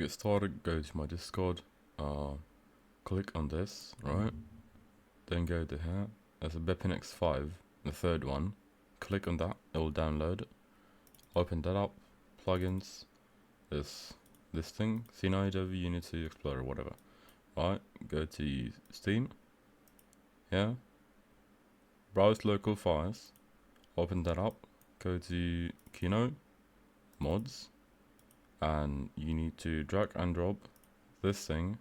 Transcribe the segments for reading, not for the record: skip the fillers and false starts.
get started, go to my Discord, click on this, right? Then go to here. There's a Bepinex 5, the third one. Click on that, it will download. Open that up, plugins, this thing, CNIW Unity Explorer, whatever. Right, go to Steam, yeah. Browse local files, open that up, go to Keynote, mods, and you need to drag and drop this thing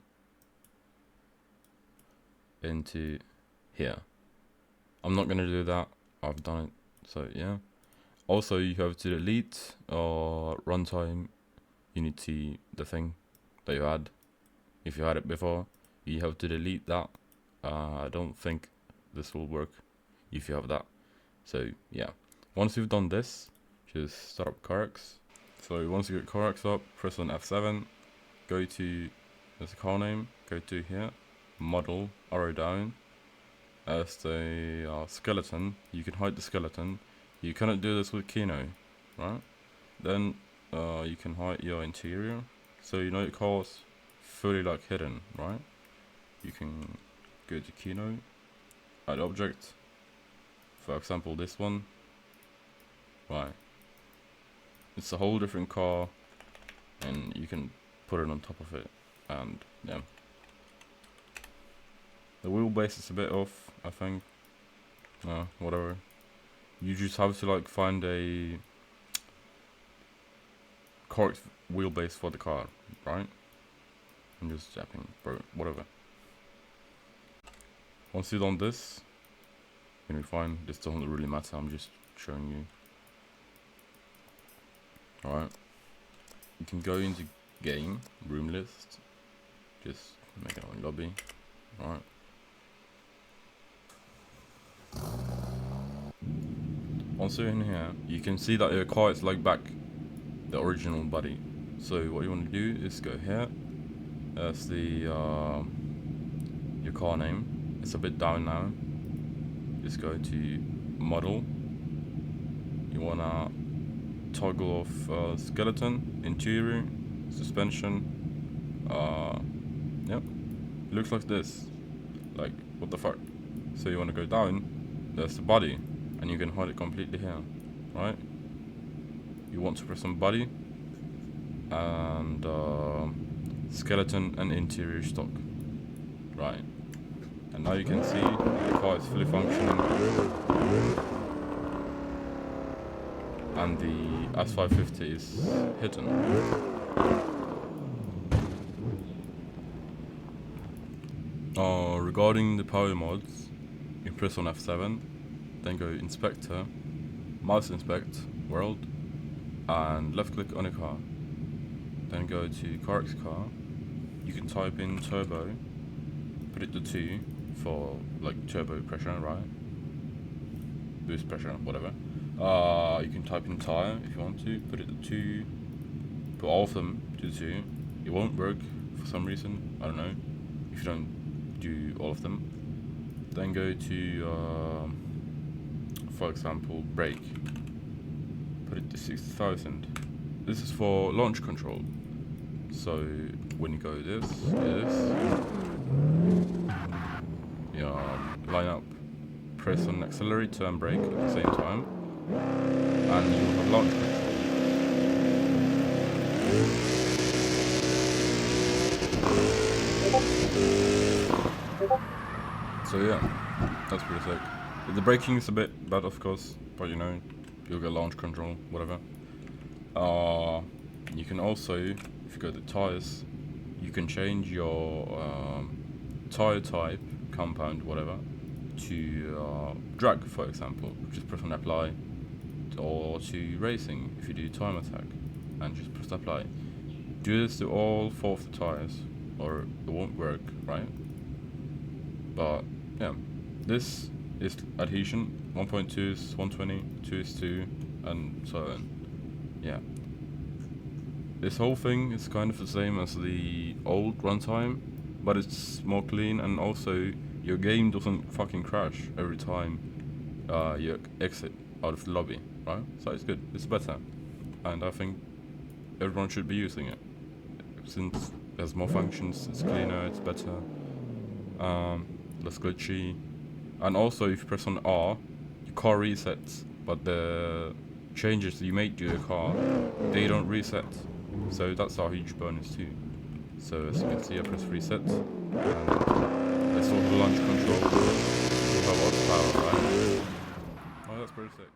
into here. I'm not gonna do that, I've done it, so yeah. Also, you have to delete runtime Unity, the thing that you had. If you had it before, you have to delete that. I don't think this will work if you have that. So yeah, once you've done this, just start up CarX. So once you get CarX up, press on F7, go to, there's a car name, go to here, model, arrow down. As the skeleton, you can hide the skeleton. You cannot do this with Keynote, right? Then you can hide your interior, so you know your car's fully like hidden, right? You can go to Keynote, add object, for example this one, right? It's a whole different car, and you can put it on top of it, and yeah. The wheelbase is a bit off, I think. Whatever. You just have to like find a correct wheelbase for the car, right? I'm just zapping, bro, whatever. Once you've done this, you'll be fine. This doesn't really matter, I'm just showing you. Alright. You can go into game, room list, just make it on lobby, alright. Once you're in here, you can see that your car is like back the original body. So what you want to do is go here. That's the your car name. It's a bit down now. Just go to model. You wanna toggle off skeleton, interior, suspension. Yep. It looks like this. Like what the fuck? So you wanna go down. There's the body. And you can hide it completely here, right? You want to press on body and skeleton and interior stock, right? And now you can see the car is fully functioning, and the S550 is hidden. Regarding the power mods, you press on F7. Then go inspector, mouse inspect, world, and left click on a car. Then go to CarX car. You can type in turbo, put it to 2 for like turbo pressure, right? Boost pressure, whatever. You can type in tire if you want to, put it to 2, put all of them to 2. It won't work for some reason, I don't know, if you don't do all of them. Then go to for example, brake. Put it to 60,000. This is for launch control. So when you go this, line up, press on accelerator and brake at the same time, and you will have launch control. So yeah, that's pretty sick. The braking is a bit bad, of course, but you know, you'll get launch control, whatever. You can also, if you go to tires, you can change your tire type, compound, whatever, to drag, for example. Just press on apply, or to racing, if you do time attack, and just press apply. Do this to all 4 of the tires, or it won't work, right? But yeah, this is adhesion, 1.2 is 120, 2 is 2, and so on. Yeah. This whole thing is kind of the same as the old runtime, but it's more clean, and also your game doesn't fucking crash every time you exit out of the lobby, right? So it's good, it's better, and I think everyone should be using it. since it has more functions, it's cleaner, it's better, less glitchy. And also if you press on R, your car resets, but the changes you make to your car, they don't reset. So that's our huge bonus too. So as you can see, I press reset, and let's sort of launch control. We'll have horsepower, right? Oh, that's pretty sick.